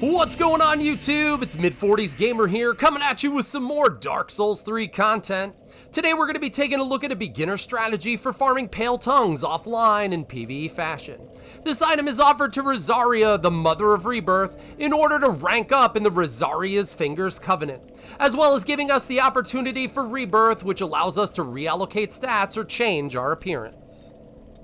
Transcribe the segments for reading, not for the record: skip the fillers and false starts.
What's going on YouTube? It's Mid-40s Gamer here, coming at you with some more Dark Souls 3 content. Today we're going to be taking a look at a beginner strategy for farming Pale Tongues offline in PvE fashion. This item is offered to Rosaria, the Mother of Rebirth, in order to rank up in the Rosaria's Fingers Covenant, as well as giving us the opportunity for Rebirth, which allows us to reallocate stats or change our appearance.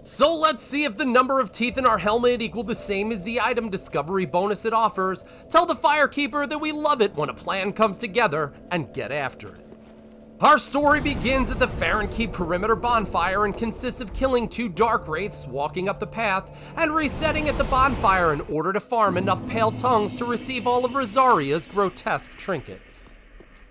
So let's see if the number of teeth in our helmet equal the same as the item discovery bonus it offers. Tell the Firekeeper that we love it when a plan comes together, and get after it. Our story begins at the Keep perimeter bonfire and consists of killing 2 Darkwraiths, walking up the path, and resetting at the bonfire in order to farm enough Pale Tongues to receive all of Rosaria's grotesque trinkets.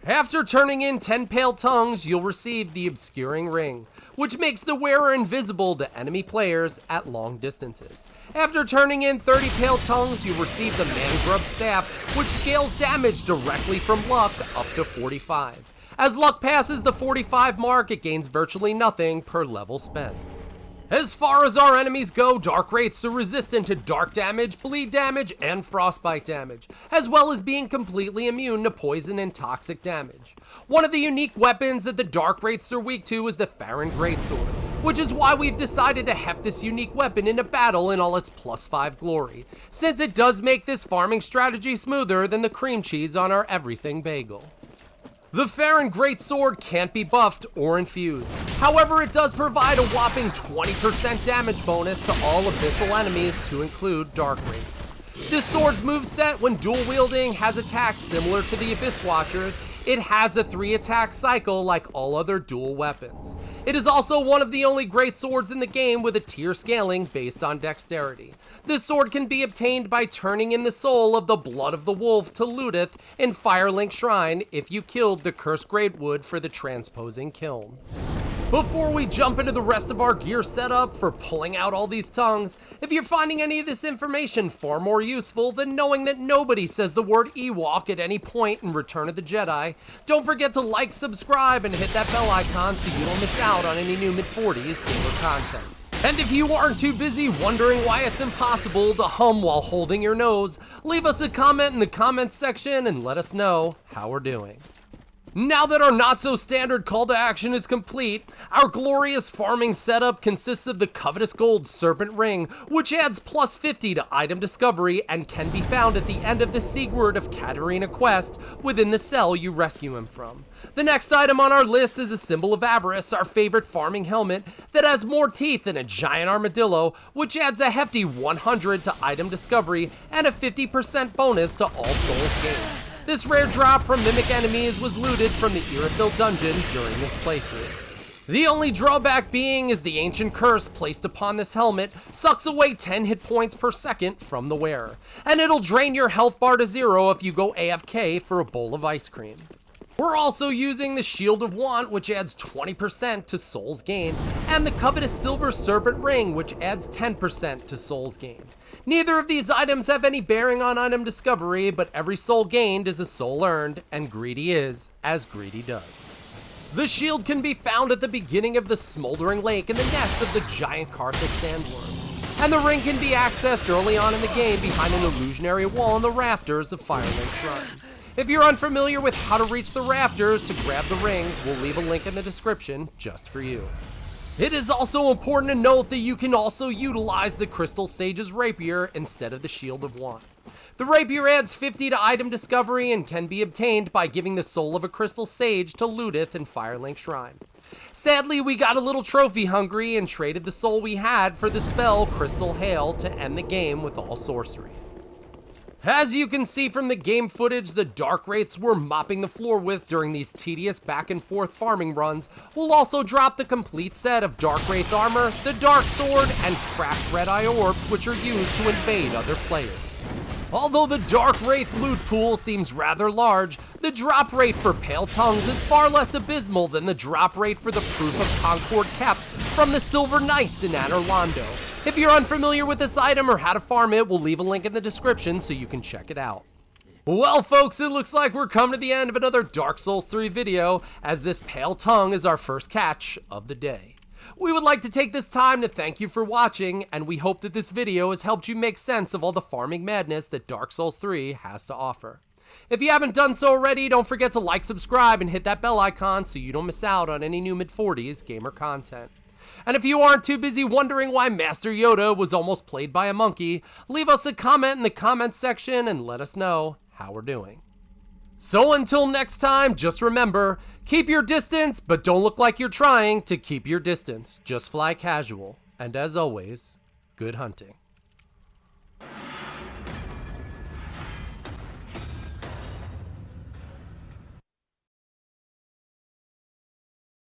After turning in 10 Pale Tongues, you'll receive the Obscuring Ring, which makes the wearer invisible to enemy players at long distances. After turning in 30 Pale Tongues, you'll receive the Mangrub Staff, which scales damage directly from luck up to 45. As luck passes the 45 mark, it gains virtually nothing per level spent. As far as our enemies go, Darkwraiths are resistant to dark damage, bleed damage, and frostbite damage, as well as being completely immune to poison and toxic damage. One of the unique weapons that the Darkwraiths are weak to is the Farron Greatsword, which is why we've decided to heft this unique weapon into battle in all its +5 glory, since it does make this farming strategy smoother than the cream cheese on our everything bagel. The Farron Greatsword can't be buffed or infused. However, it does provide a whopping 20% damage bonus to all abyssal enemies, to include Darkwraiths. This sword's moveset, when dual wielding, has attacks similar to the Abyss Watchers. It has a 3-attack cycle like all other dual weapons. It is also one of the only great swords in the game with a tier scaling based on dexterity. This sword can be obtained by turning in the soul of the Blood of the Wolf to Ludith in Firelink Shrine if you killed the Cursed Greatwood for the Transposing Kiln. Before we jump into the rest of our gear setup for pulling out all these tongues, if you're finding any of this information far more useful than knowing that nobody says the word Ewok at any point in Return of the Jedi, don't forget to like, subscribe, and hit that bell icon so you don't miss out on any new Mid-40s gamer content. And if you aren't too busy wondering why it's impossible to hum while holding your nose, leave us a comment in the comments section and let us know how we're doing. Now that our not-so-standard call to action is complete, our glorious farming setup consists of the covetous gold Serpent Ring, which adds +50 to item discovery and can be found at the end of the Siegward of Katarina quest within the cell you rescue him from. The next item on our list is a symbol of Avarice, our favorite farming helmet that has more teeth than a giant armadillo, which adds a hefty 100 to item discovery and a 50% bonus to all souls gained. This rare drop from mimic enemies was looted from the Irithyll dungeon during this playthrough. The only drawback being is the ancient curse placed upon this helmet sucks away 10 hit points per second from the wearer, and it'll drain your health bar to 0 if you go AFK for a bowl of ice cream. We're also using the Shield of Want, which adds 20% to souls gained, and the covetous Silver Serpent Ring, which adds 10% to souls gained. Neither of these items have any bearing on item discovery, but every soul gained is a soul earned, and greedy is as greedy does. The shield can be found at the beginning of the Smoldering Lake in the nest of the giant Karthik Sandworm, and the ring can be accessed early on in the game behind an illusionary wall in the rafters of Firelink Shrine. If you're unfamiliar with how to reach the rafters to grab the ring, we'll leave a link in the description just for you. It is also important to note that you can also utilize the Crystal Sage's Rapier instead of the Shield of Want. The Rapier adds 50 to item discovery and can be obtained by giving the soul of a Crystal Sage to Ludith in Firelink Shrine. Sadly, we got a little trophy hungry and traded the soul we had for the spell Crystal Hail to end the game with all sorceries. As you can see from the game footage the Darkwraiths were mopping the floor with during these tedious back and forth farming runs, we'll also drop the complete set of Darkwraith armor, the Dark Sword, and cracked Red Eye Orbs, which are used to invade other players. Although the Darkwraith loot pool seems rather large, the drop rate for Pale Tongues is far less abysmal than the drop rate for the Proof of Concord Kept from the Silver Knights in Anor Londo. If you're unfamiliar with this item or how to farm it, we'll leave a link in the description so you can check it out. Well folks, it looks like we're coming to the end of another Dark Souls 3 video, as this Pale Tongue is our first catch of the day. We would like to take this time to thank you for watching, and we hope that this video has helped you make sense of all the farming madness that Dark Souls 3 has to offer. If you haven't done so already, don't forget to like, subscribe, and hit that bell icon so you don't miss out on any new mid-40s gamer content. And if you aren't too busy wondering why Master Yoda was almost played by a monkey, leave us a comment in the comments section and let us know how we're doing. So until next time, just remember, keep your distance, but don't look like you're trying to keep your distance. Just fly casual. And as always, good hunting.